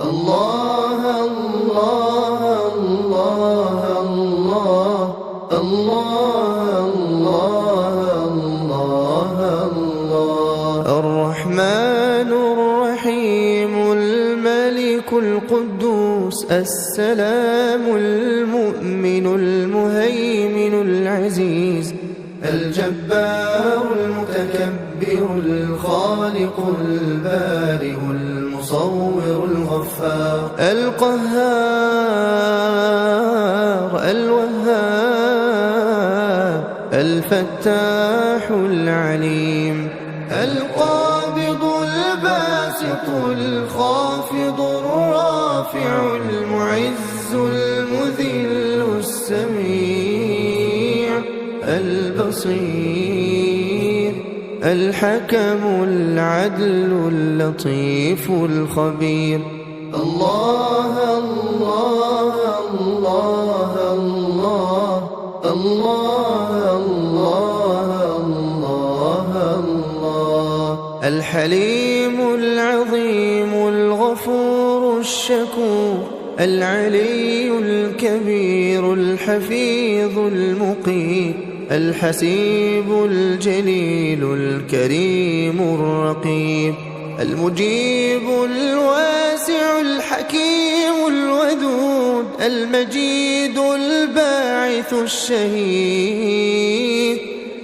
الله الله الله الله الله الله الله الرحمن الرحيم الملك القدوس السلام المؤمن المهيمن العزيز الجبار المتكبر الخالق البارئ المصور الغفار القهار الوهاب الفتاح العليم القابض الباسط الخافض الرافع المعز المذل السميع البصير الحكم العدل اللطيف الخبير الله الله الله الله الله الله الله الحليم العظيم الغفور الشكور العلي الكبير الحفيظ المقيت الحسيب الجليل الكريم الرقيب المجيب الواسع الحكيم الودود المجيد الباعث الشهيد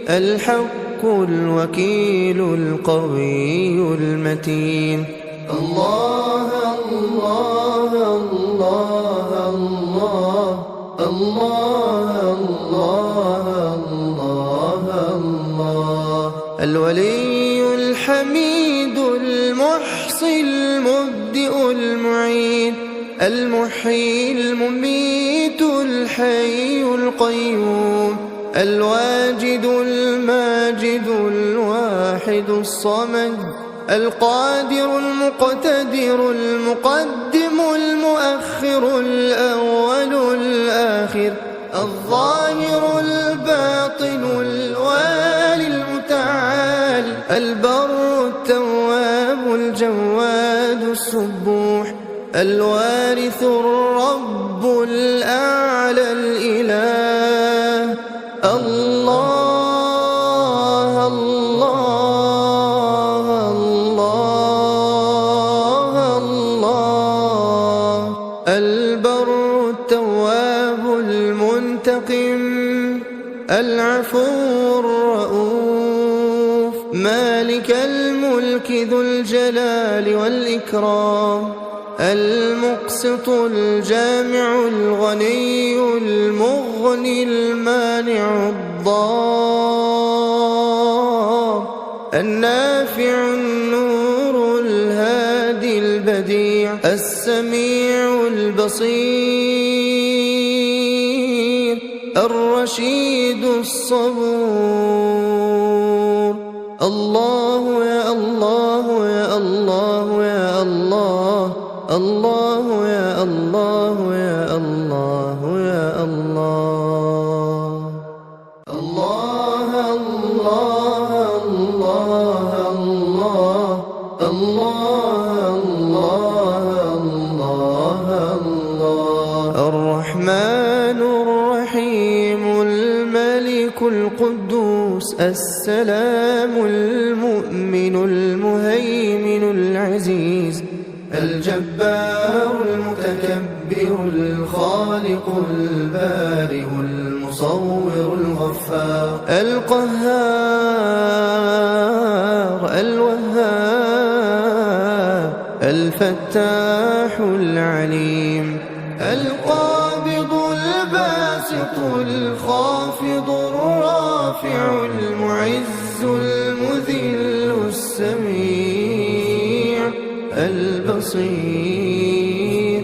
الحق الوكيل القوي المتين الله الله الله الله الله الله الله الولي الحميد المحصي المبدئ المعيد المحيي المميت الحي القيوم الواجد الماجد الواحد الصمد القادر المقتدر المقدم المؤخر الأول الآخر الظاهر الباطن الوالي المتعال البر التواب الجواد السبوح الوارث الرب الأعلى الإله الله الله الله الله البر التواب المنتقم العفو الرؤوف مالك الملك ذو الجلال والإكرام المقسط الجامع الغني المغني المانع الضار النافع النور الهادي البديع السميع البصير الرشيد الصبور الله يا الله يا الله يا الله الله يا الله يا الله يا الله الله الله الله الله الله الله الرحمن الرحيم الملك القدوس السلام المؤمن المهيمن العزيز الجبار المتكبر الخالق البارئ المصور الغفار القهار الوهاب الفتاح العليم القابض الباسط الخافض الرافع المعز المذل السميع البصير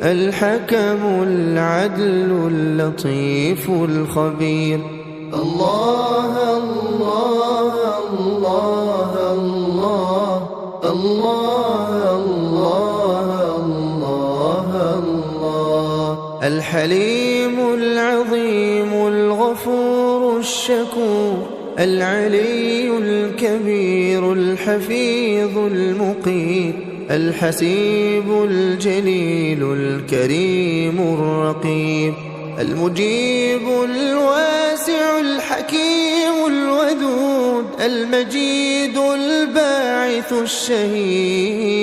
الحكم العدل اللطيف الخبير الله الله الله الله الله الله الله الحليم العظيم الغفور الشكور العلي الكبير الحفيظ المقيت الحسيب الجليل الكريم الرقيب، المجيب الواسع الحكيم الودود، المجيد الباعث الشهيد،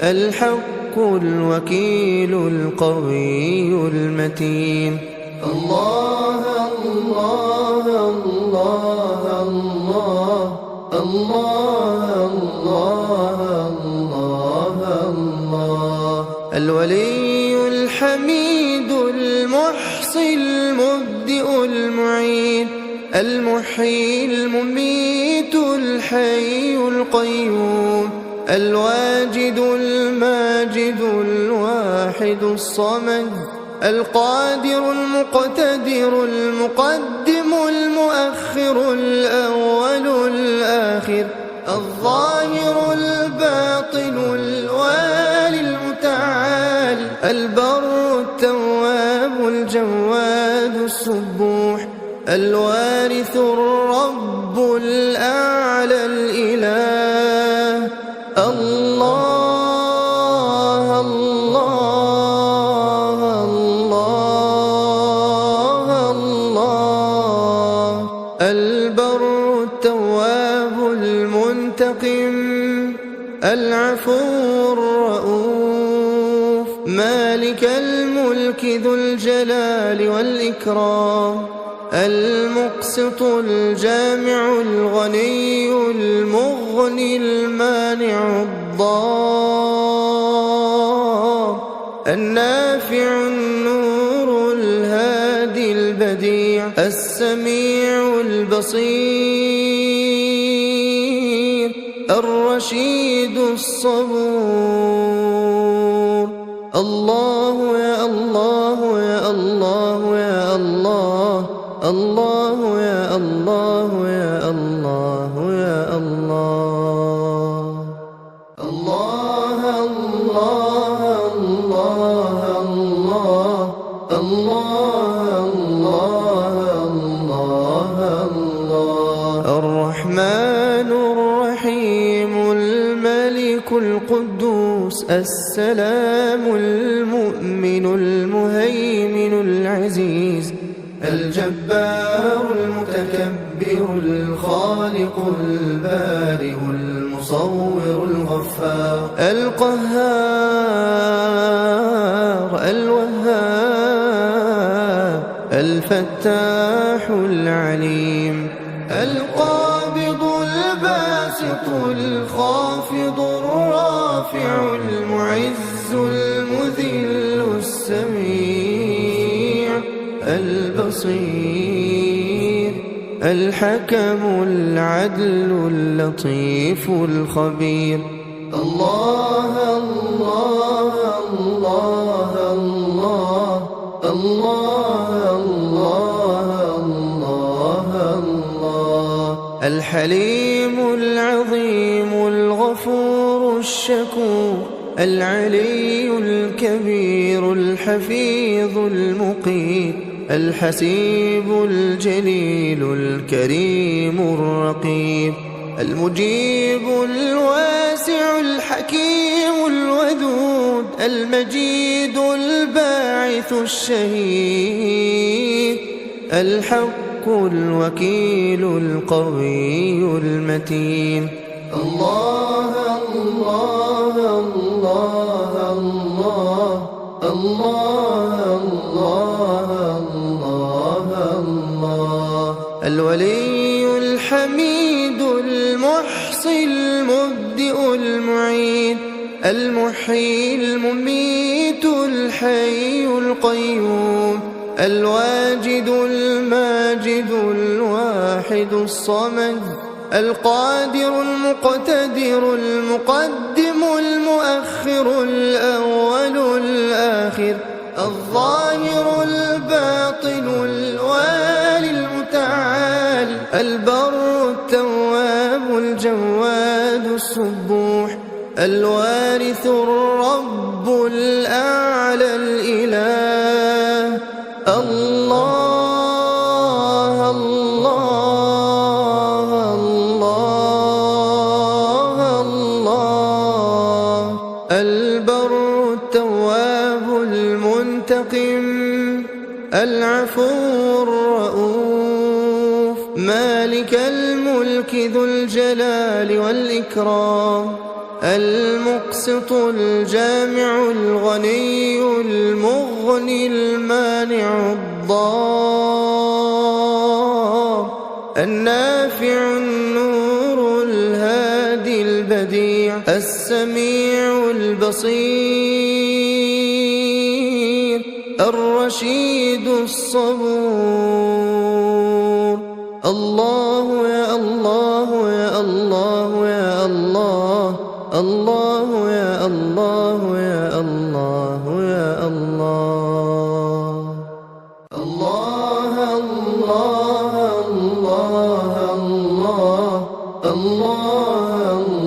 الحق الوكيل القوي المتين. الله الله الله الله الله الله الله. الولي الحميد المحصي المبدئ المعين، المحيي المميت الحي القيوم، الواجد الماجد الواحد الصمد، القادر المقتدر المقدم المؤخر الأول الآخر، الظاهر الباطن الوالي المتعال، البر التواب الجواد السبوح، الوارث الرب الأعلى الإله. الله الله الله الله. البر التواب المنتقم، العفو الرؤوف، مالك الملك ذو الجلال والإكرام، المقسط الجامع الغني المغني المانع الضار، النافع النور الهادي البديع، السميع البصير، الرشيد الصبور. الله يا الله يا الله يا الله، الله يا الله يا الله يا الله. الله الله الله الله الله الله الله. الرحمن الرحيم الملك القدوس السلام المؤمن المهيمن العزيز الجبار المتكبر الخالق البارئ المصور الغفار القهار الوهاب الفتاح العليم القابض الباسط الخافض الرافع المعز المذل السميع البصير الحكم العدل اللطيف الخبير. الله الله الله الله الله الله الله. الحليم العظيم الغفور الشكور العلي الكبير الحفيظ المقيت الحسيب الجليل الكريم الرقيب المجيب الواسع الحكيم الودود المجيد الباعث الشهيد الحق الوكيل القوي المتين. الله الله الله الله الله الله الله. الولي الحميد المحصي المبدئ المعين المحيي المميت الحي القيوم الواجد الماجد الواحد الصمد القادر المقتدر المقدم المؤخر الأول الآخر الظاهر الباطن الوالي المتعال البر التواب الجواد السبوح الوارث الرب الأعلى الإله. الله الله الله الله التواب المنتقم العفو الرؤوف مالك الملك ذو الجلال والإكرام المقسط الجامع الغني المغني المانع الضار النافع النور الهادي البديع السميع البصير الرشيد الصبور الله يا الله يا الله يا الله الله يا الله يا الله يا الله الله الله الله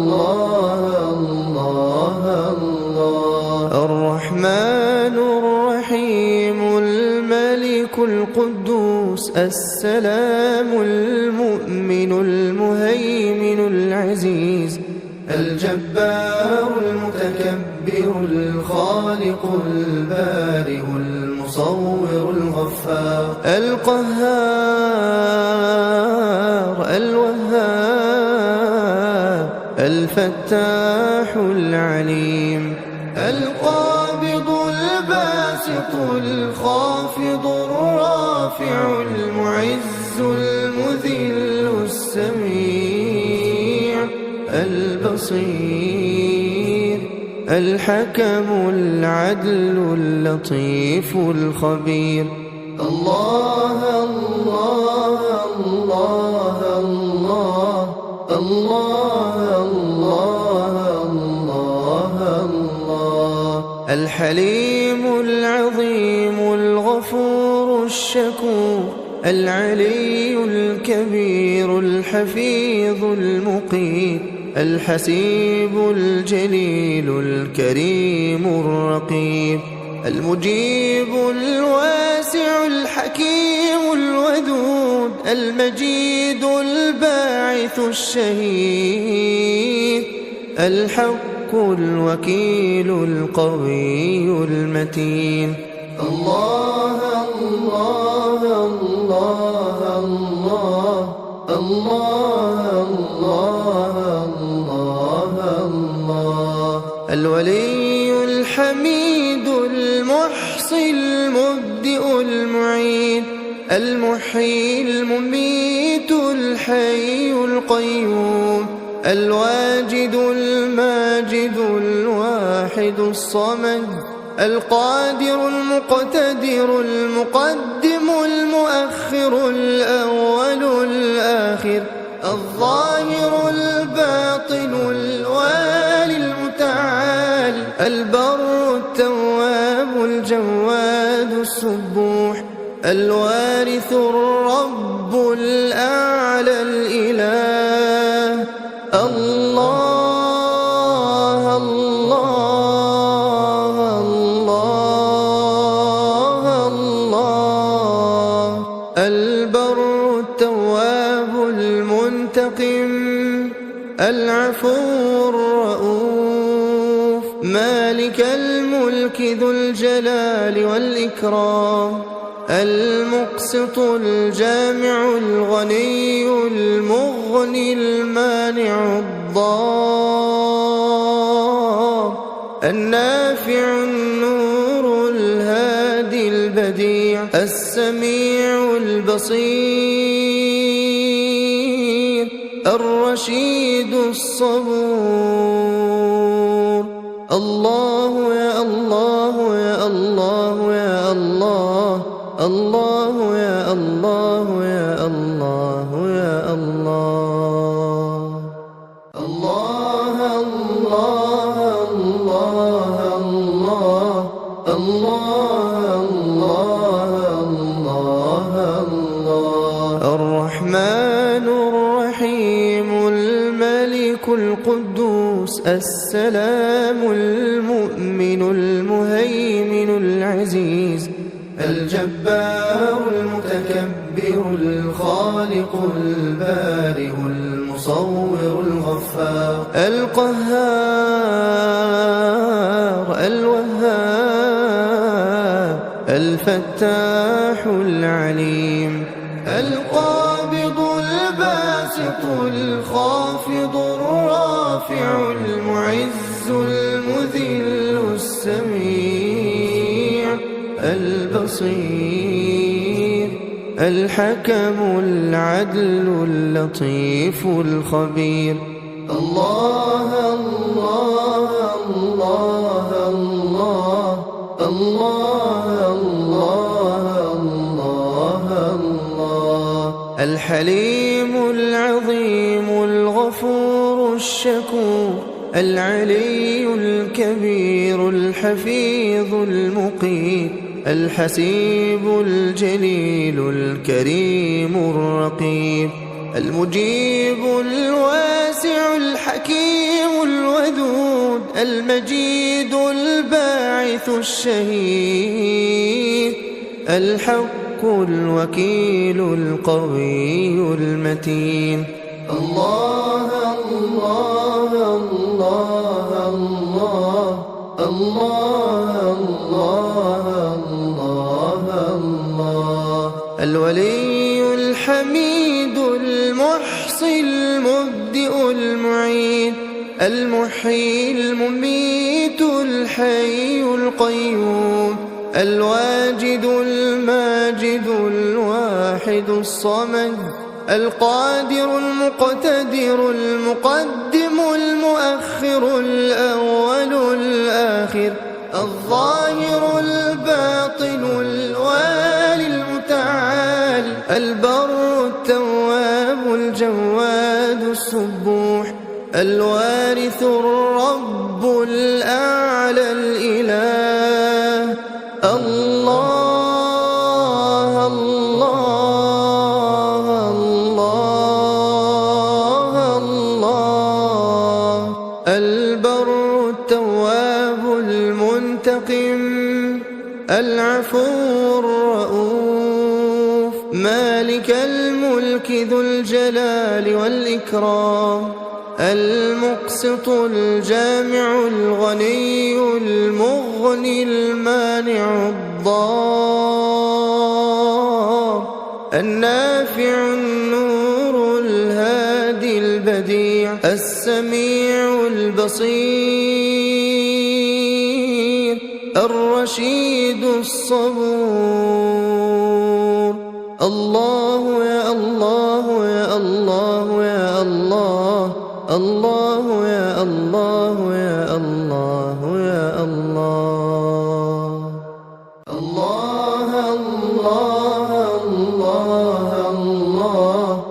الله الله الله الرحمن الرحيم الملك القدوس السلام المؤمن المهيمن العزيز الجبار المتكبر الخالق البارئ المصور الغفار القهار الوهاب الفتاح العليم القابض الباسط الخافض الرافع المعز المذل السميع البصير الحكم العدل اللطيف الخبير الله الله الله الله الله الله الله الحليم العظيم الغفور الشكور العلي الكبير الحفيظ المقيت الحسيب الجليل الكريم الرقيب المجيب الواسع الحكيم الودود المجيد الباعث الشهيد الحق الوكيل القوي المتين الله الله الله الله الله الله الله الولي الحميد المحصي المبدئ المعيد المحيي المميت الحي القيوم الواجد الماجد الواحد الصمد القادر المقتدر المقدم المؤخر الأول الآخر الظاهر الباطن الوالي المتعال البر التواب الجواد السبوح الوارث الرب الأعلى الإله الله الله الله الله البر التواب المنتقم العفو الرؤوف مالك الملك ذو الجلال والإكرام المقسط الجامع الغني المغني المانع الضار النافع النور الهادي البديع السميع البصير الرشيد الصبور الله يا الله يا الله يا الله الله يا الله يا الله يا الله الله الله الله الله الله الله الرحمن الرحيم الملك القدوس السلام المؤمن المهيمن العزيز الجبار المتكبر الخالق البارئ المصور الغفار القهار الوهاب الوهاب الفتاح العليم القابض الباسط الخافض الرافع المعز المذل السميع البصير الحكم العدل اللطيف الخبير الله الله الله الله الله الله الله الله الحليم العظيم الغفور الشكور العلي الكبير الحفيظ المقيت الحسيب الجليل الكريم الرقيب المجيب الواسع الحكيم الودود المجيد الباعث الشهيد الحق الوكيل القوي المتين الله الله الله الله الله الله الله الولي الحميد المحصي المبدئ المعيد المحيي المميت الحي القيوم الواجد الماجد الواحد الصمد القادر المقتدر المقدم المؤخر الأول الآخر الظاهر الباطن الوالي المتعال البر التواب الجواد السبوح الوارث الرب الأعلى الإله الله الله الله الله البر التواب المنتقم العفو الرؤوف مالك الملك ذو الجلال والإكرام المقسط الجامع الغني المغني المانع الضار النافع النور الهادي البديع السميع البصير الرشيد الصبور الله يا الله يا الله يا الله الله يا الله يا الله يا الله الله الله الله الله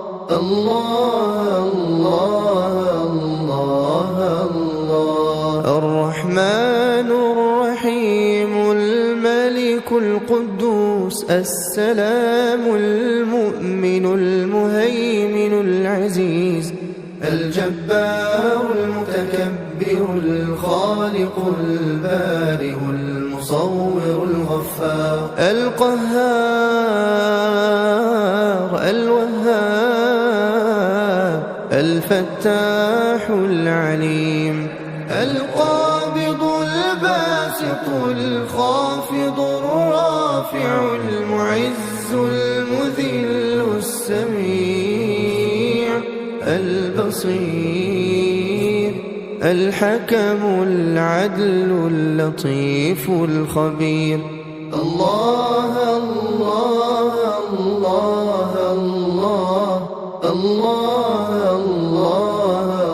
الله الله الله الرحمن الرحيم الملك القدوس السلام المؤمن المهيمن العزيز الجبار المتكبر الخالق البارئ المصور الغفار القهار الوهاب الفتاح العليم القابض الباسط الخافض الرافع المعز المذل السميع البصير الحكم العدل اللطيف الخبير الله الله الله الله الله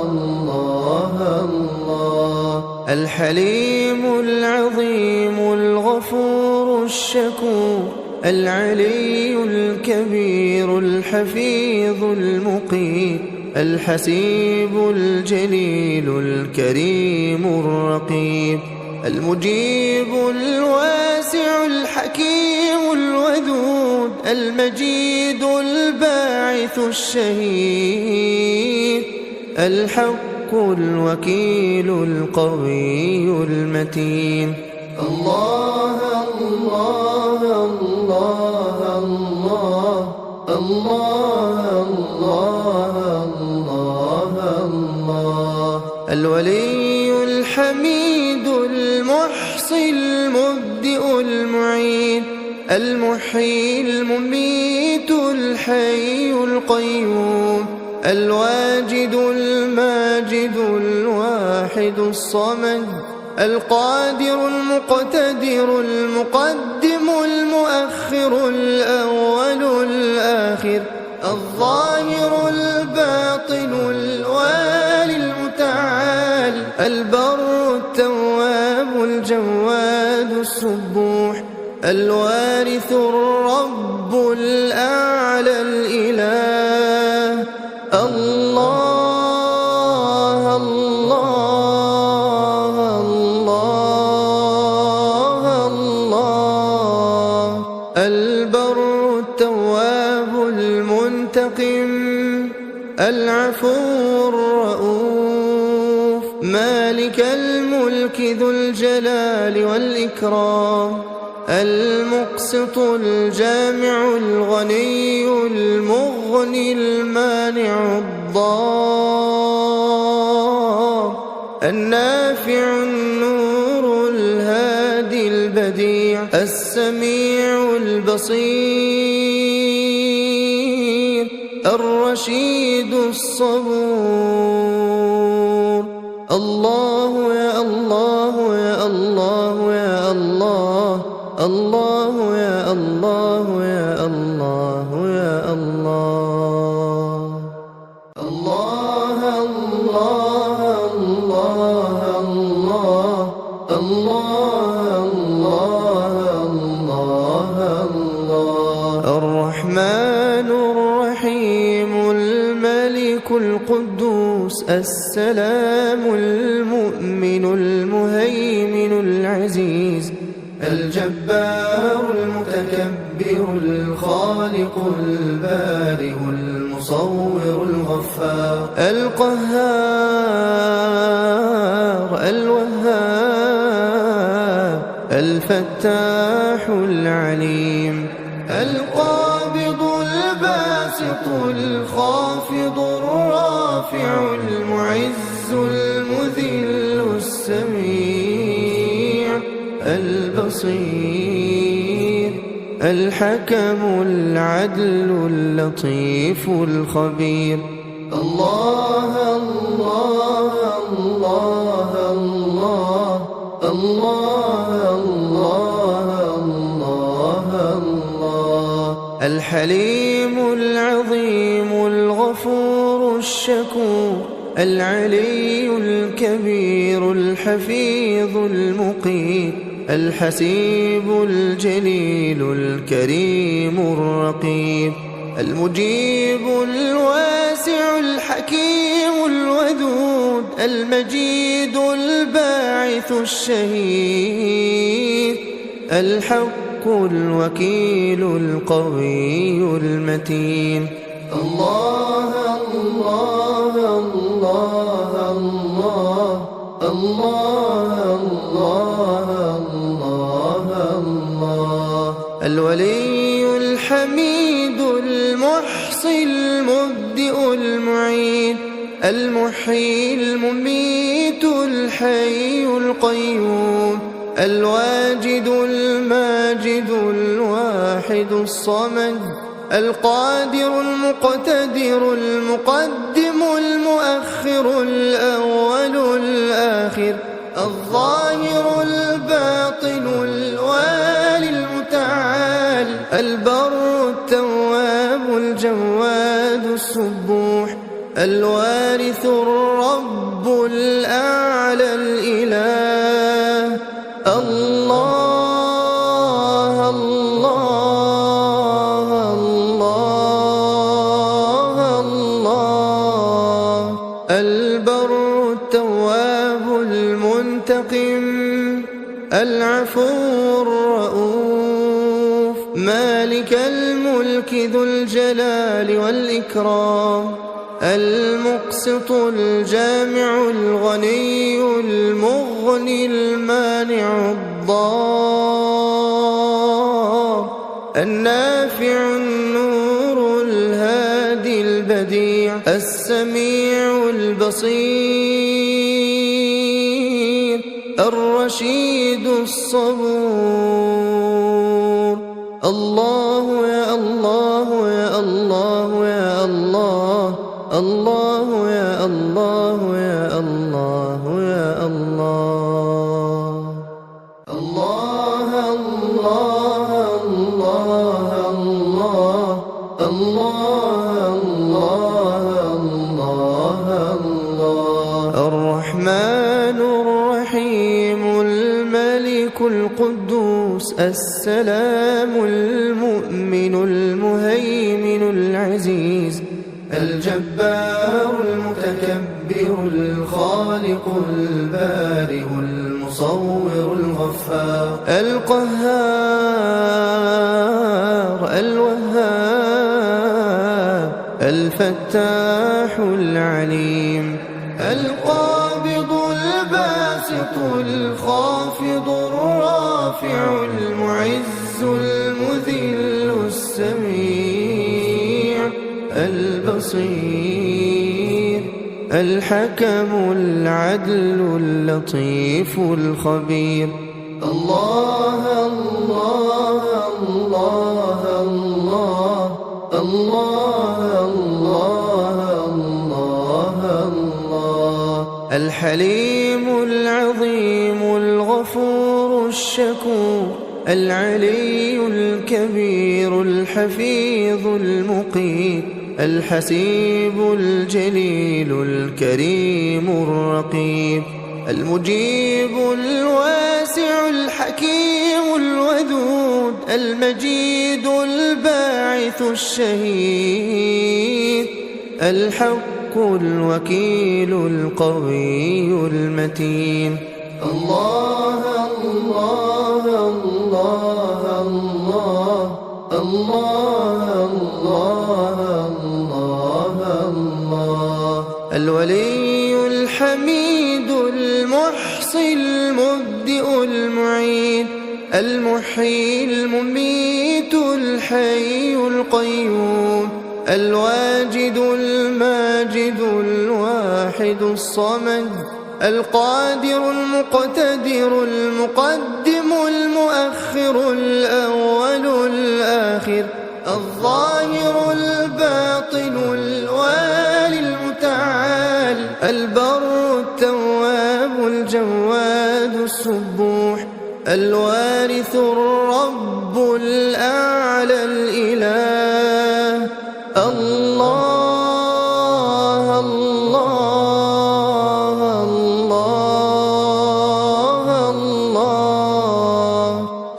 الله الله الحليم العظيم الغفور الشكور العلي الكبير الحفيظ المقيت الحسيب الجليل الكريم الرقيب المجيب الواسع الحكيم الودود المجيد الباعث الشهيد الحق الوكيل القوي المتين الله الله الله الله الله الله الله الولي الحميد المحصي المبدئ المعيد المحيي المميت الحي القيوم الواجد الماجد الواحد الصمد القادر المقتدر المقدم المؤخر الأول الآخر الظاهر الباطن الوالي المتعال البر التواب الجواد السبوح الوارث الرب الأعلى الإله الله الله الله الله البر التواب المنتقم العفو الرؤوف مالك الملك ذو الجلال والإكرام المقسط الجامع الغني المغني المانع الضار النافع النور الهادي البديع السميع البصير الرشيد الصبور الله يا الله يا الله يا الله الله يا الله يا الله يا الله الله الله الله الله الله الله الله الرحمن الرحيم الملك القدوس السلام المؤمن المهيمن العزيز الجبار المتكبر الخالق البارئ المصور الغفار القهار الوهاب الفتاح العليم القابض الباسط الخافض الرافع المعز المذل السميع البصير الحكم العدل اللطيف الخبير الله الله الله الله الله الله الله الحليم العظيم الغفور الشكور العلي الكبير الحفيظ المقيت الحسيب الجليل الكريم الرقيب المجيب الواسع الحكيم الودود المجيد الباعث الشهيد الحق الوكيل القوي المتين الله الله الله الله الله الله الله الولي الحميد المحصي المبدئ المعيد المحيي المميت الحي القيوم الواجد الماجد الواحد الصمد القادر المقتدر المقدم المؤخر الأول الآخر الظاهر الباطن الوالي المتعال البر التواب الجواد السبوح الوارث الرب الأعلى الإله الله الله الله الله البر التواب المنتقم العفو الرؤوف مالك الملك ذو الجلال والإكرام المقسط الجامع الغني المغني المانع الضار النافع النور الهادي البديع السميع البصير الرشيد الرشيد الصبور. الله يا الله يا الله يا الله، الله يا الله يا الله يا الله. الله الله الله الله الله الله الله. الرحمن الرحيم الملك القدوس السلام المؤمن المهيمن العزيز الجبار المتكبر الخالق البارئ المصور الغفار القهار الوهاب الفتاح العليم القابض الباسط الخافض الرافع المعز المذل السميع البصير الحكم العدل اللطيف الخبير. الله الله الله الله الله الله الله. الحليم العظيم الغفور الشكور العلي الكبير الحفيظ المقيت الحسيب الجليل الكريم الرقيب المجيب الواسع الحكيم الودود المجيد الباعث الشهيد الحق الوكيل القوي المتين. الله الله الله الله الله الله الله. الولي الحميد المحصي المبدئ المعيد المحيي المميت الحي القيوم الواجد الماجد الواحد الصمد القادر المقتدر المقدم المؤخر الأول الآخر الظاهر الباطن الوالي المتعال البر التواب الجواد السبوح الوارث الرب الأعلى الإله. الله الله الله الله.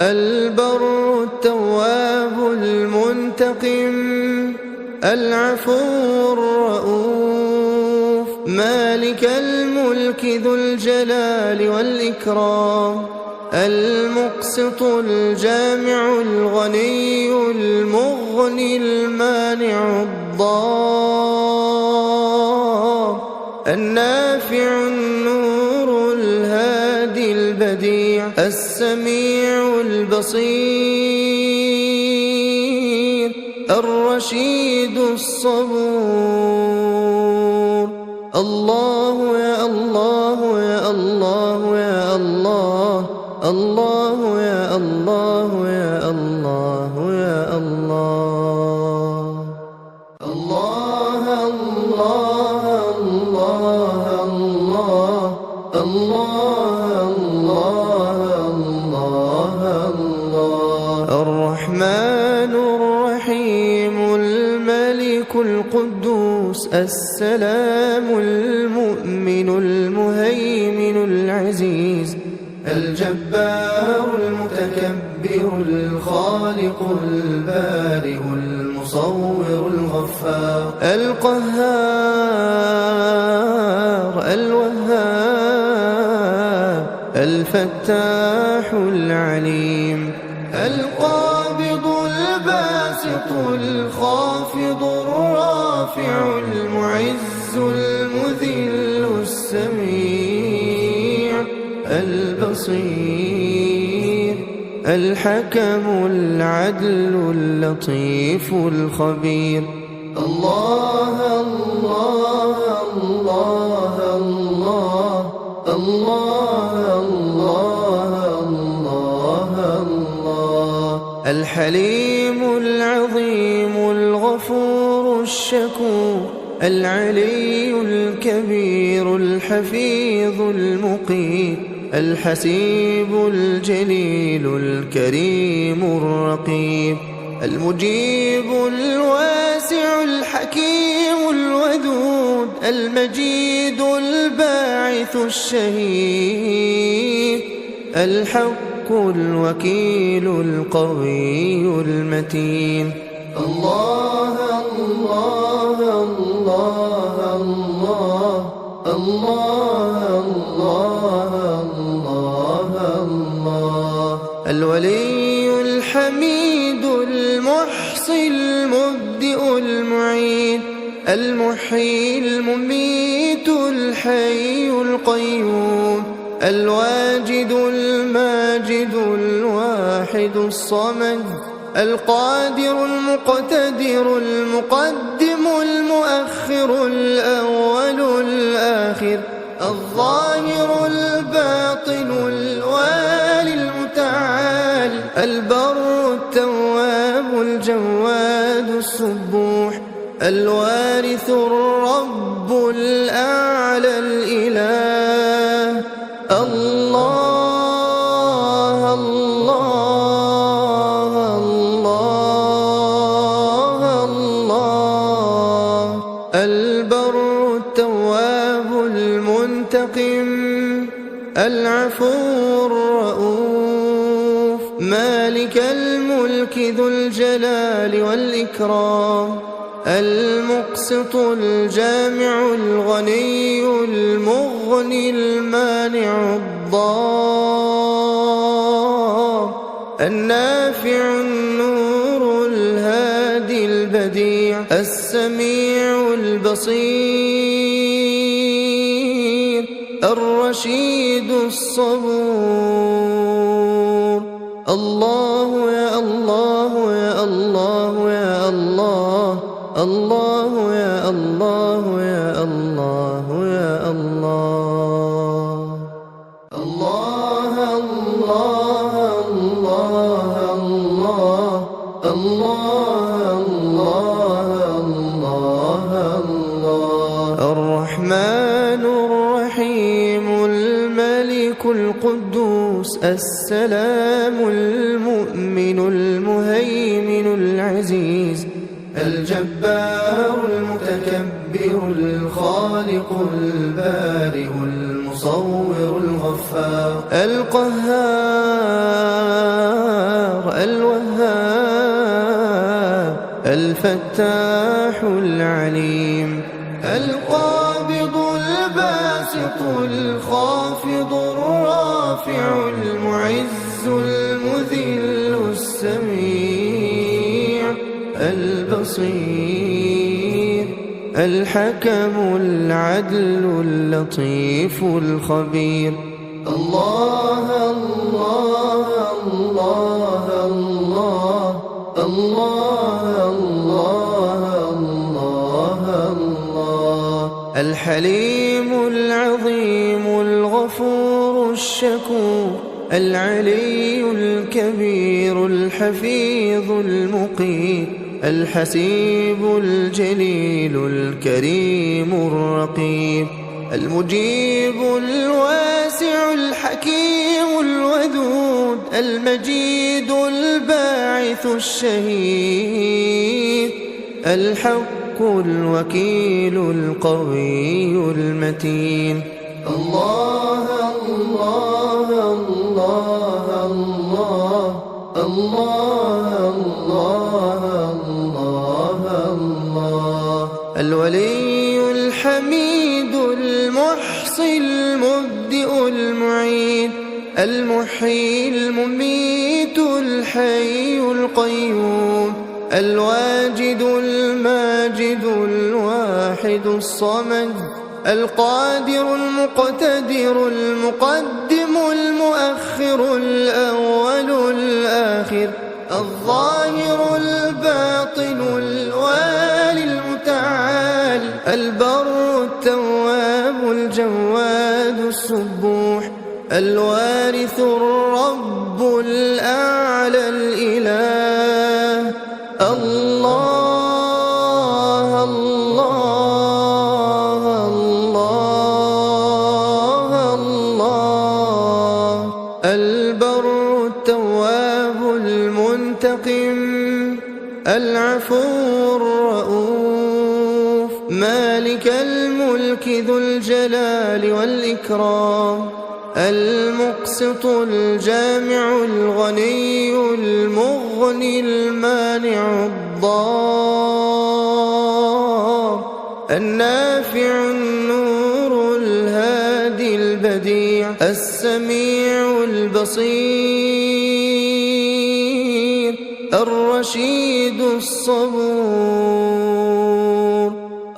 البر التواب المنتقم العفو الرؤوف مالك الملك ذو الجلال والإكرام المقسط الجامع الغني المغني المانع الضار النافع النور الهادي البديع السميع البصير الرشيد الصبور. الله يا الله يا الله يا الله، الله يا الله يا الله يا الله. الله الله الله الله الله الله الله. الرحمن الرحيم الملك القدوس السلام المؤمن المهيمن العزيز الجبار المتكبر الخالق البارئ المصور الغفار القهار الوهاب الفتاح العليم القابض الباسط الخافض الرافع المعز المذل السميع البصير الحكم العدل اللطيف الخبير. الله الله الله الله الله الله الحليم العظيم الغفور الشكور العلي الكبير الحفيظ المقيت الحسيب الجليل الكريم الرقيب المجيب الواسع الحكيم الودود المجيد الباعث الشهيد الحق الوكيل القوي المتين. الله الله الله الله الله الله الله الولي الحميد المحصي المبدئ المعيد المحيي المميت الحي القيوم الواجد الماجد الواحد الصمد القادر المقتدر المقدم المؤخر الأول الآخر الظاهر الباطن الوالي المتعال البر التواب الجواد السبوح الوارث الرب الأعلى الإله. الله الله الله الله البر التواب المنتقم العفو الرؤوف مالك الملك ذو الجلال والإكرام المقسط الجامع الغني المغني المانع الضار النافع النور الهادي البديع السميع البصير الرشيد الصبور. الله يا الله يا الله يا الله الله يا الله يا الله يا الله. الله الله الله الله الله الله الله الرحمن الرحيم الملك القدوس السلام المؤمن المهيمن العزيز الجبار المتكبر الخالق البارئ المصور الغفار القهار الوهاب الفتاح العليم القابض الباسط الخافض الرافع المعز المذل السميع البصير الحكم العدل اللطيف الخبير. الله الله الله الله الله الله الله الحليم العظيم الغفور الشكور العلي الكبير الحفيظ المقيت الحسيب الجليل الكريم الرقيب المجيب الواسع الحكيم الودود المجيد الباعث الشهيد الحق الوكيل القوي المتين. الله الله الله الله الله الله الله الولي الحميد المحصي المبدئ المعيد المحيي المميت الحي القيوم الواجد الماجد الواحد الصمد القادر المقتدر المقدم المؤخر الأول الآخر الظاهر الباطن الوالي المتعال البر التواب الجواد السبوح الوارث الرب الأعلى الإله. الله الله الله الله. البر التواب المنتقم العفو الرؤوف مالك الملك ذو الجلال والإكرام المقسط الجامع الغني المغني المانع الضار النافع النور الهادي البديع السميع البصير الرشيد الصبور.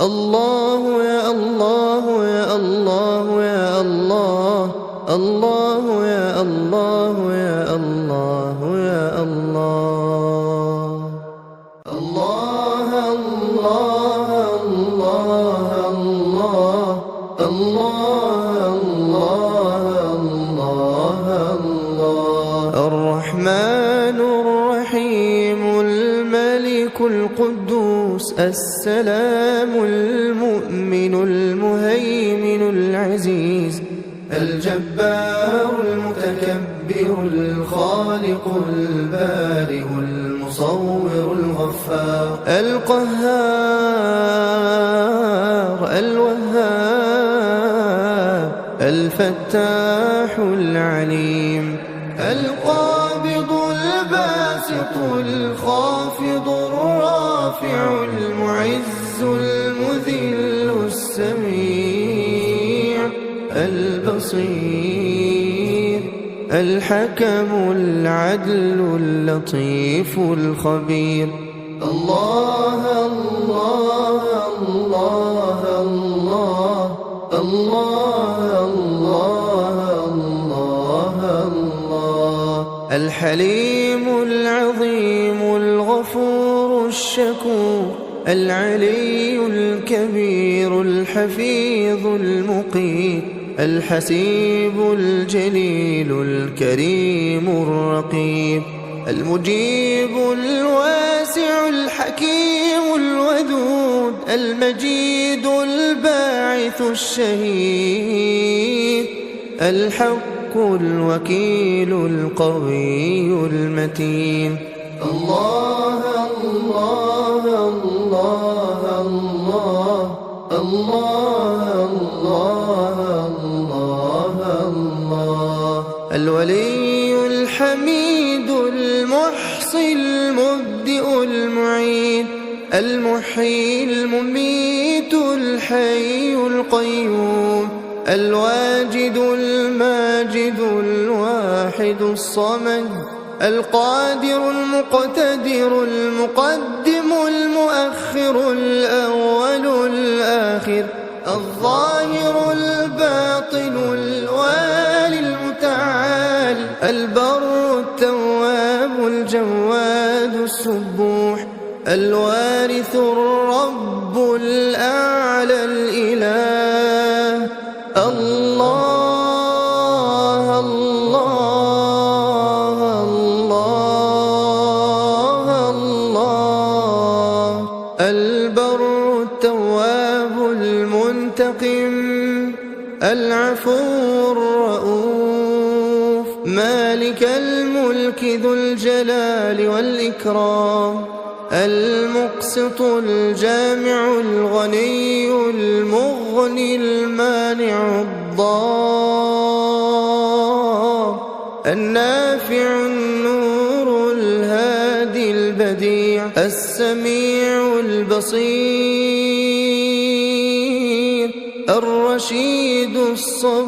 الله يا الله يا الله يا الله الله يا الله يا الله يا الله. الله الله الله الله الله الله الله. الرحمن الرحيم الملك القدوس السلام المؤمن المهيمن العزيز الجبار المتكبر الخالق البارئ المصور الغفار القهار الوهاب الفتاح العليم القابض الباسط الخافض الرافع المعز المذل السميع البصير الحكم العدل اللطيف الخبير. الله الله الله الله الله الله الله الله. الحليم العظيم الغفور الشكور العلي الكبير الحفيظ المقيت الحسيب الجليل الكريم الرقيب المجيب الواسع الحكيم الودود المجيد الباعث الشهيد الحق الوكيل القوي المتين. الله الله الله الله الله الله الله. الولي الحميد المحصي المبدئ المعيد المحيي المميت الحي القيوم الواجد الماجد الواحد الصمد القادر المقتدر المقدم المؤخر الأول الآخر الظاهر الباطن الوالي المتعال البر التواب الجواد السبوح الوارث الرب الأعلى الإله. الله الله الله الله. البر التواب المنتقم العفو الرؤوف مالك الملك ذو الجلال والإكرام المقسط الجامع الغني المغني المانع الضار النافع النور الهادي البديع السميع البصير الرشيد الصبور.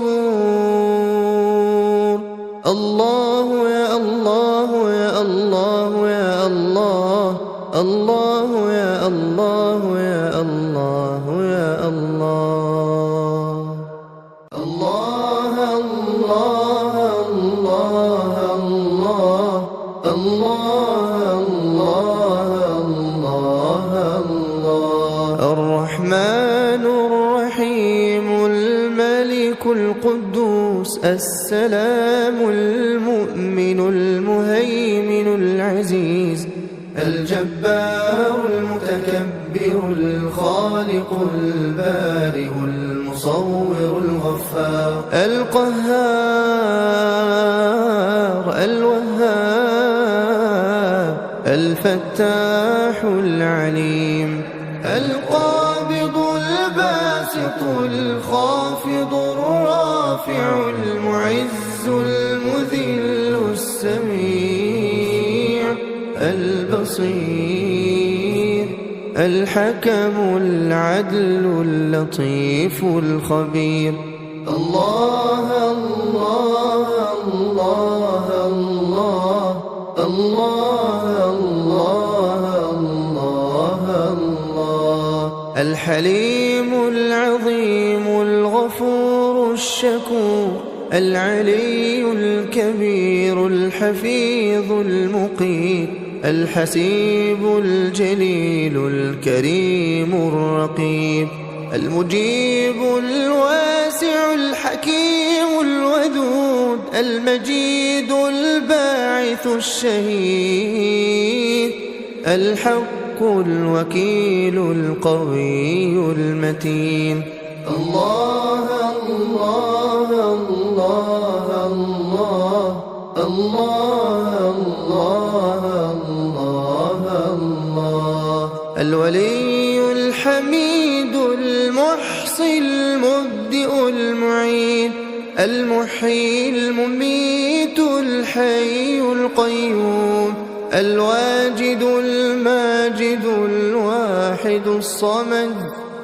الله يا الله يا الله يا الله الله يا الله يا الله يا الله. الله الله الله الله الله الله. الرحمن الرحيم الملك القدوس السلام المؤمن المهيمن العزيز الجبار المتكبر الخالق البارئ المصور الغفار القهار الوهاب الفتاح العليم القابض الباسط الخافض الرافع المعز المذل السميع البصير الحكم العدل اللطيف الخبير الله الله الله الله الله الله الله الحليم العظيم الغفور الشكور العلي الكبير الحفيظ المقيت الحسيب الجليل الكريم الرقيب المجيب الواسع الحكيم الودود المجيد الباعث الشهيد الحق الوكيل القوي المتين الله الله الله الله الله الله الله الولي الحميد المحصي المبدئ المعيد المحيي المميت الحي القيوم الواجد الماجد الواحد الصمد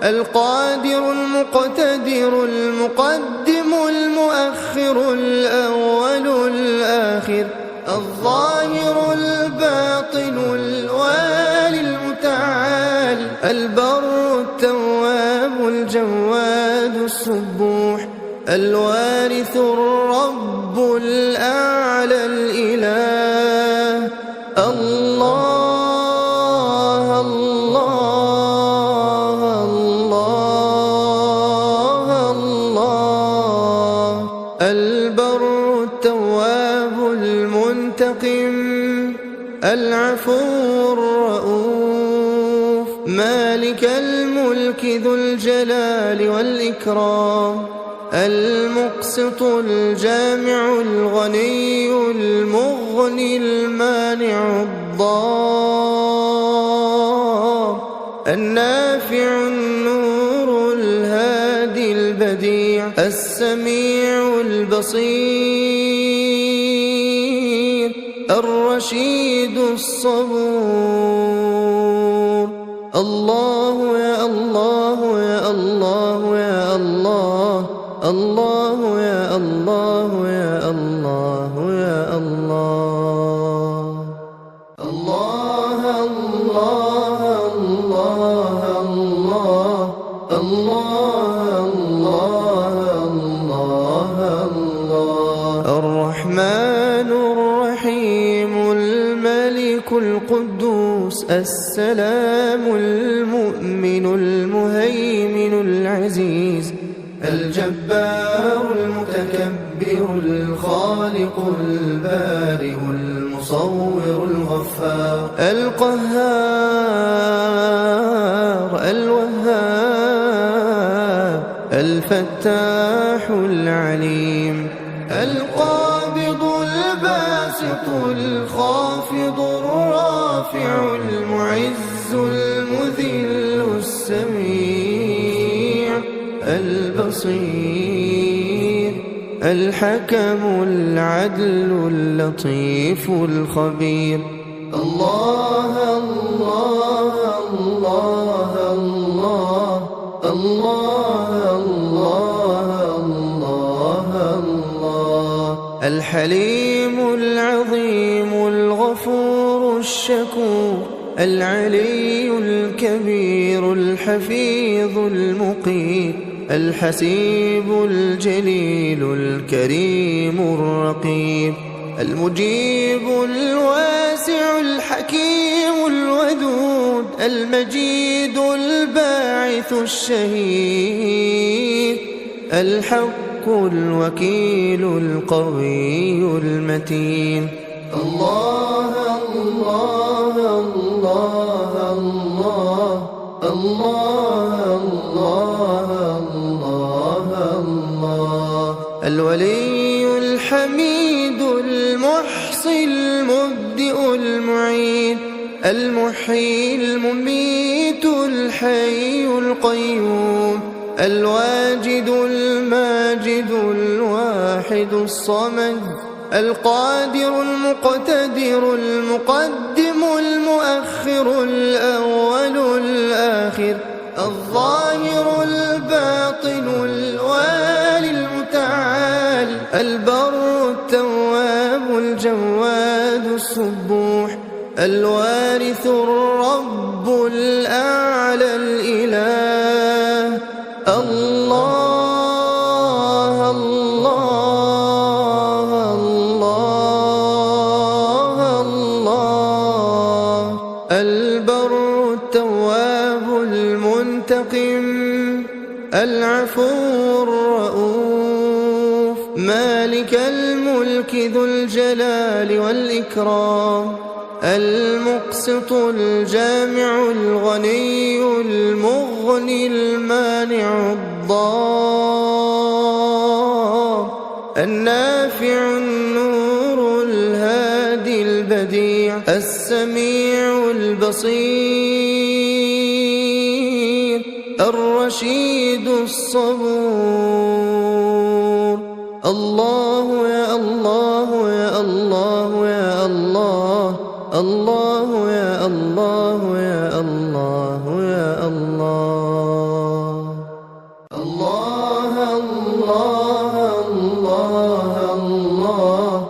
القادر المقتدر المقدم المؤخر الأول الآخر الظاهر الباطن الوالي المتعال البر التواب الجواد السبوح الوارث الرب الأعلى الإله الله الله الله الله البر التواب المنتقم العفو الرؤوف مالك الملك ذو الجلال والإكرام المقسط الجامع الغني المغني المانع الضار النافع النور الهادي البديع السميع البصير الرشيد الصبور الله يا الله يا الله يا الله الله يا الله يا الله يا الله الله الله الله الله الله الله الرحمن الرحيم الملك القدوس السلام المؤمن المهيمن العزيز الجبار المتكبر الخالق البارئ المصور الغفار القهار الوهاب الفتاح العليم القابض الباسط الخافض الرافع المعز المذل السميع البصير الحكم العدل اللطيف الخبير الله الله الله الله الله الله الله الحليم العظيم الغفور الشكور العلي الكبير الحفيظ المقيت الحسيب الجليل الكريم الرقيب المجيب الواسع الحكيم الودود المجيد الباعث الشهيد الحق الوكيل القوي المتين الله الله الله المبدئ المعيد المحيي المميت الحي القيوم الواجد الماجد الواحد الصمد القادر المقتدر المقدم المؤخر الأول الآخر الظاهر الباطن الوالي المتعال البر التواب الجواد السبوح الوارث الرب الأعلى الإله الله الله الله الله البر التواب المنتقم العفو الرؤوف مالك الملك ذو الجلال والإكرام المقسط الجامع الغني المغني المانع الضار النافع النور الهادي البديع السميع البصير الرشيد الصبور الله يا الله يا الله يا الله الله يا الله يا الله يا الله الله الله الله الله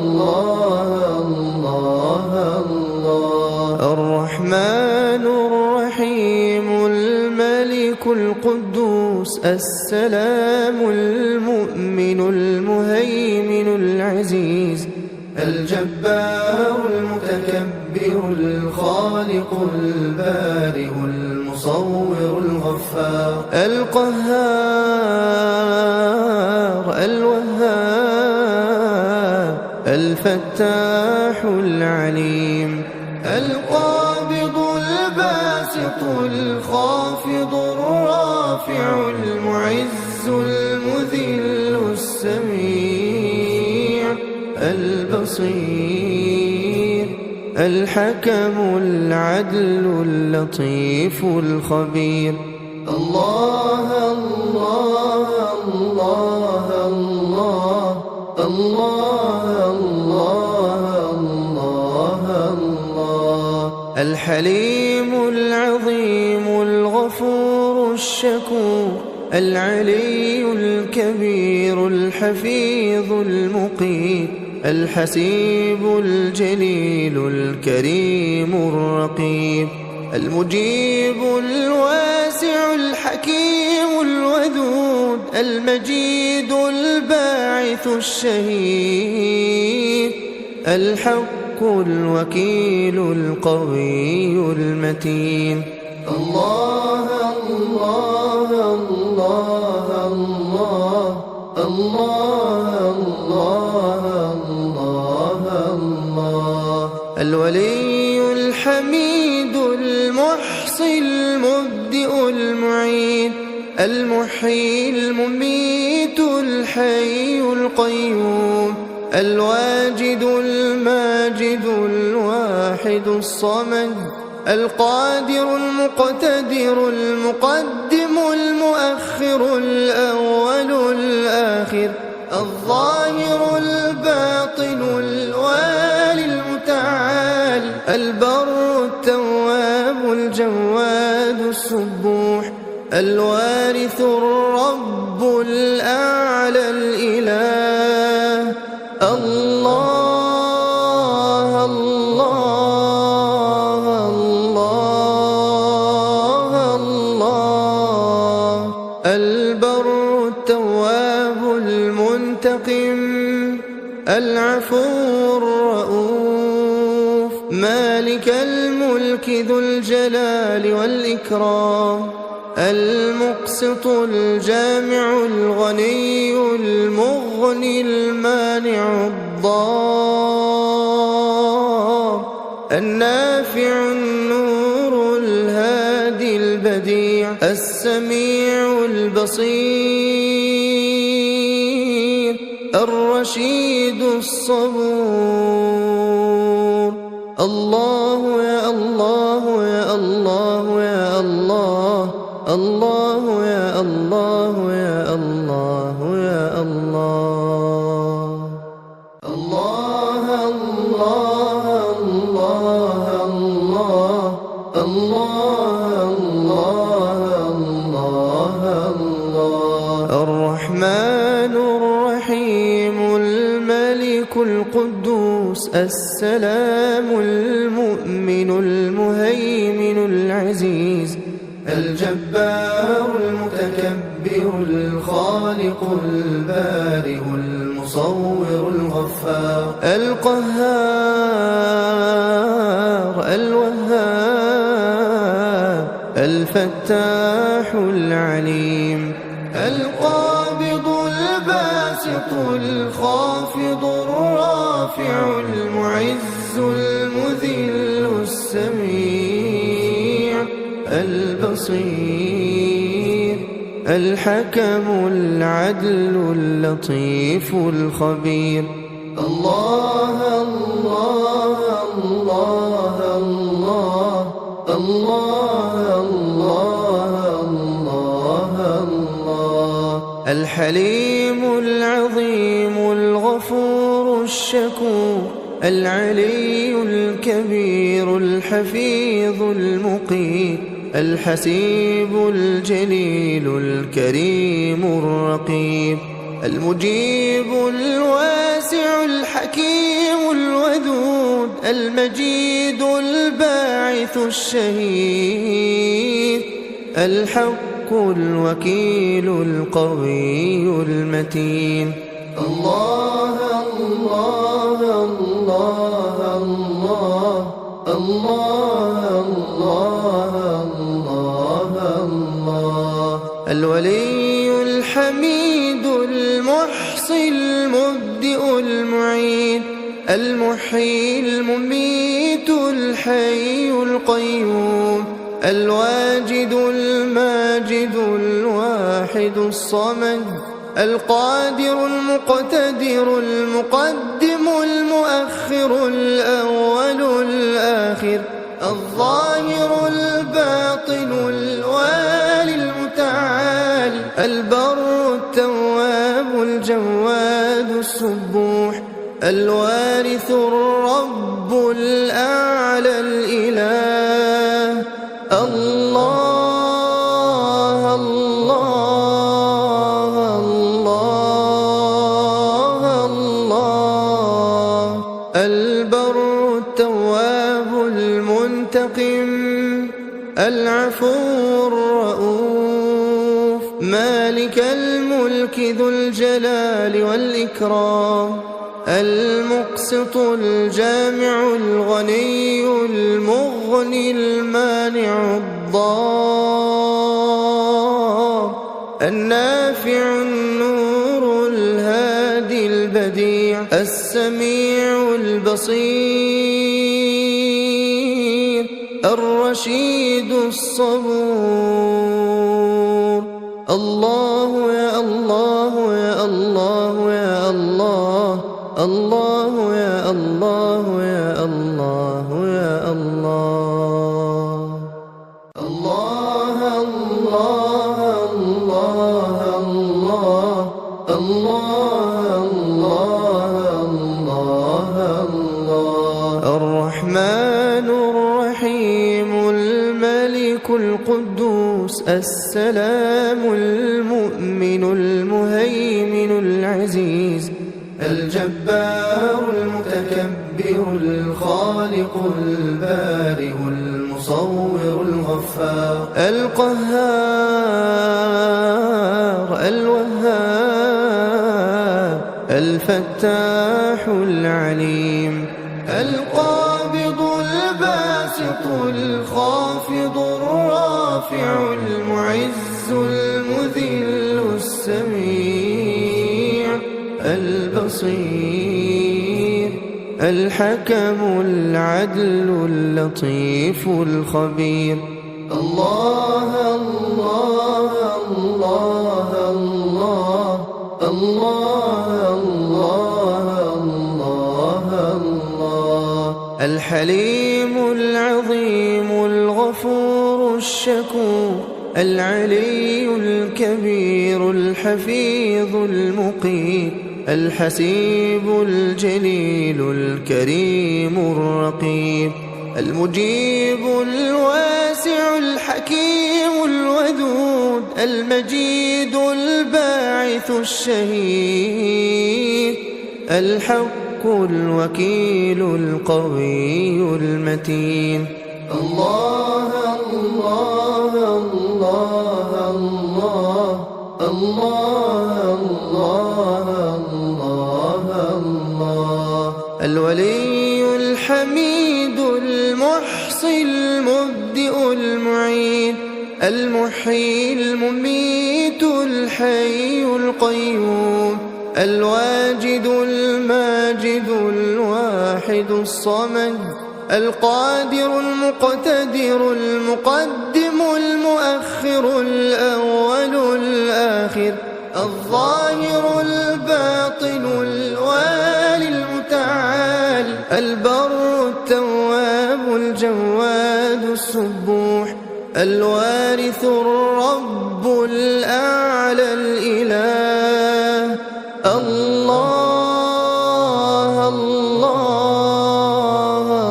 الله الله الله الرحمن الرحيم الملك القدوس السلام المؤمن المهيمن العزيز الجبار المتكبر الخالق البارئ المصور الغفار القهار الوهاب الفتاح العليم القابض الباسط الخافض الرافع المعز المذل السميع البصير الحكم العدل اللطيف الخبير الله الله الله الله الله الله الله الحليم العظيم الغفور الشكور العلي الكبير الحفيظ المقيت الحسيب الجليل الكريم الرقيب المجيب الواسع الحكيم الودود المجيد الباعث الشهيد الحق الوكيل القوي المتين الله الله الله الله الله الله الله الولي الحميد المحصي المبدئ المعيد المحيي المميت الحي القيوم الواجد الماجد الواحد الصمد القادر المقتدر المقدم المؤخر الأول الآخر الظاهر الباطن الوالي المتعال البر التواب الجواد السبوح الوارث الرب الأعلى الإله الله الله الله الله البر التواب المنتقم العفو الرؤوف مالك الملك ذو الجلال والإكرام المقسط الجامع الغني المغني المانع الضار النافع النور الهادي البديع السميع البصير الرشيد الصبور. الله يا الله يا الله يا الله، الله يا الله يا الله يا الله. الله الله الله الله الله الله الله. الرحمن الرحيم الملك القدوس السلام المؤمن المهيمن العزيز الجبار المتكبر الخالق البارئ المصور الغفار القهار الوهاب الفتاح العليم القابض الباسط الخافض الرافع المعز المذل السميع البصير الحكم العدل اللطيف الخبير. الله الله الله الله الله الله الله. الحليم العظيم الغفور الشكور العلي الكبير الحفيظ المقيت الحسيب الجليل الكريم الرقيب المجيب الواسع الحكيم الودود المجيد الباعث الشهيد الحق الوكيل القوي المتين. الله الله الله الله الله الله الله. الولي الحميد المحصي المبدئ المعيد المحيي المميت الحي القيوم الواجد الماجد الواحد الصمد القادر المقتدر المقدم المؤخر الأول الآخر الظاهر الباطن الوالي المتعال البر التواب الجواد السبوح الوارث الرب الأعلى الإله. الله الله الله الله. البر التواب المنتقم العفو الرؤوف مالك الملك ذو الجلال والإكرام المقسط الجامع الغني المغني المانع الضار النافع النور الهادي البديع السميع البصير الرشيد الصبور. الله يا الله يا الله يا الله، الله يا الله يا الله يا الله. الله الله الله الله الله الله الله. الرحمن الرحيم الملك القدوس السلام المؤمن المهيمن العزيز الجبار المتكبر الخالق البارئ المصور الغفار القهار الوهاب الفتاح العليم القابض الباسط الخافض الرافع المعز المذل السميع البصير الحكم العدل اللطيف الخبير. الله الله الله الله الله الله الحليم العظيم الغفور الشكور العلي الكبير الحفيظ المقيت الحسيب الجليل الكريم الرقيب المجيب الواسع الحكيم الودود المجيد الباعث الشهيد الحق الوكيل القوي المتين. الله الله الله الله الله الله الله الولي الحميد المحصي المبدئ المعيد المحيي المميت الحي القيوم الواجد الماجد الواحد الصمد القادر المقتدر المقدم المؤخر الأول الآخر الظاهر الباطن الوالي المتعال البر التواب الجواد السبوح الوارث الرب الأعلى الإله. الله الله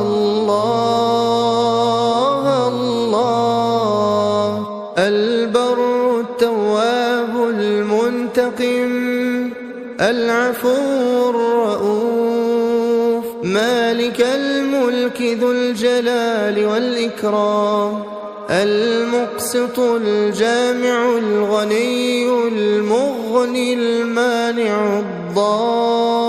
الله الله البر التواب المنتقم العفو الرؤوف مالك الملك ذو الجلال والإكرام المقسط الجامع الغني المغني المانع الضار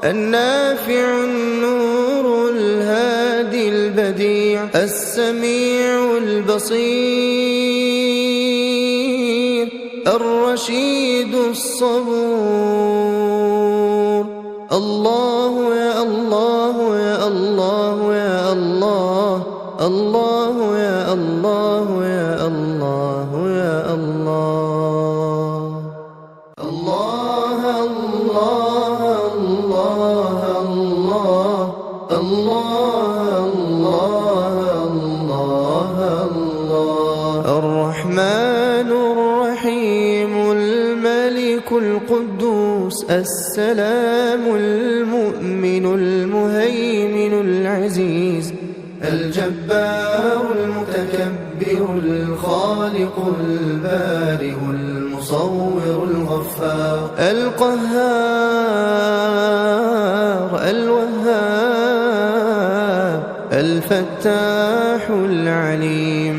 النافع النور الهادي البديع السميع البصير الرشيد الصبور. الله يا الله يا الله يا الله الله يا الله يا الله يا الله. الله الله الله الله الله الله الله الرحمن الرحيم الملك القدوس السلام المؤمن المهيمن العزيز الجبار المتكبر الخالق البارئ المصور الغفار القهار الوهاب الفتاح العليم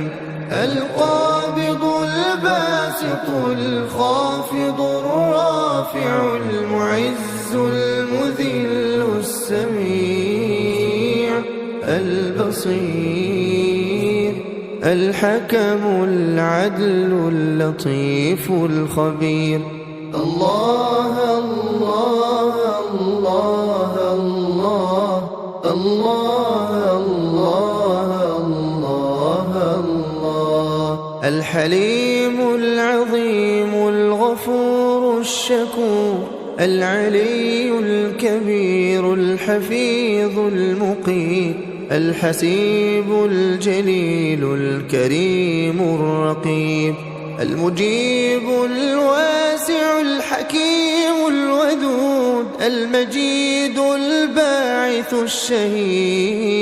القابض الباسط الخافض الرافع المعز المذل السميع البصير الحكم العدل اللطيف الخبير. الله الله الله الله الله الله الله الحليم العظيم الغفور الشكور العلي الكبير الحفيظ المقيت الحسيب الجليل الكريم الرقيب المجيب الواسع الحكيم الودود المجيد الباعث الشهيد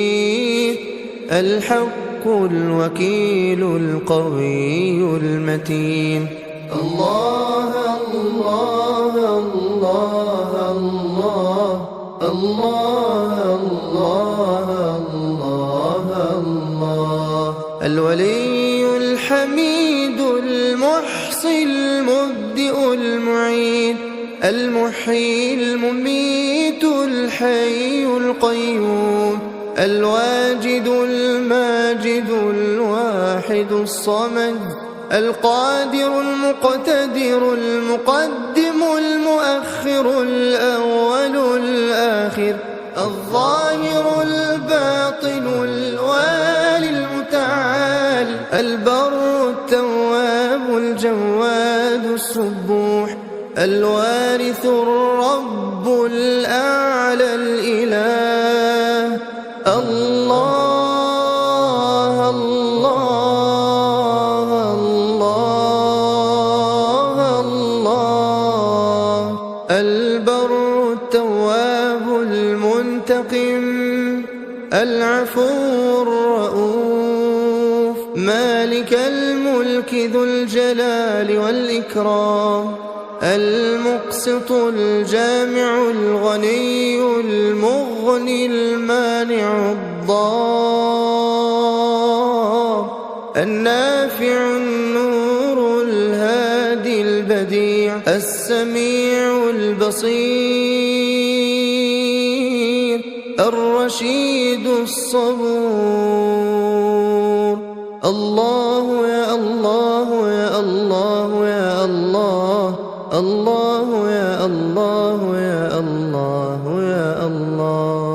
الحق الوكيل القوي المتين. الله الله الله الله الله الله الله الولي الحميد المحصي المبدئ المعيد المحيي المميت الحي القيوم الواجد الماجد الواحد الصمد القادر المقتدر المقدم المؤخر الأول الآخر الظاهر الباطن الوالي المتعال البر التواب الجواد السبوح الوارث الرب الأعلى الإله. الله الله الله الله. البر التواب المنتقم العفو الرؤوف، مالك الملك ذو الجلال والإكرام، المقسط الجامع الغني المغني المانع الضار، النافع النور الهادي البديع، السميع البصير، الرشيد الصبور. الله يا الله يا الله يا الله، الله يا الله يا الله يا الله.